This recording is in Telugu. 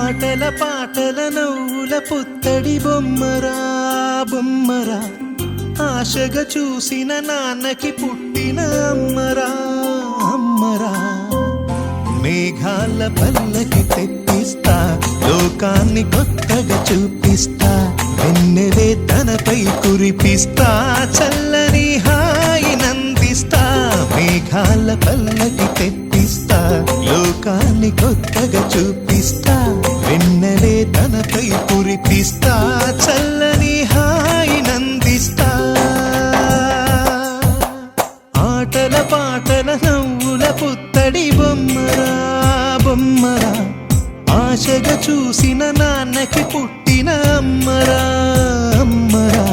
ఆటల పాటల నవ్వుల పుత్తడి బొమ్మరా బొమ్మరా, ఆశగా చూసిన నాన్నకి పుట్టిన అమ్మరా అమ్మరా. మేఘాల పల్లకి తెప్పిస్తా, లోకాన్ని కొత్తగా చూపిస్తా, వెన్నెలే తనపై కురిపిస్తా, చల్లని హాయి నందిస్తా. మేఘాల పల్లకి తెప్పిస్తా, లోకాన్ని కొత్తగా చూపిస్తా, వెన్నెలే తనపై కురిపిస్తా, చల్లని హాయి నందిస్తా. ఆటల పాటల నవ్వుల పుత్తడి బొమ్మరా బొమ్మరా, ఆశగా చూసిన నాన్నకి పుట్టిన అమ్మరా అమ్మరా.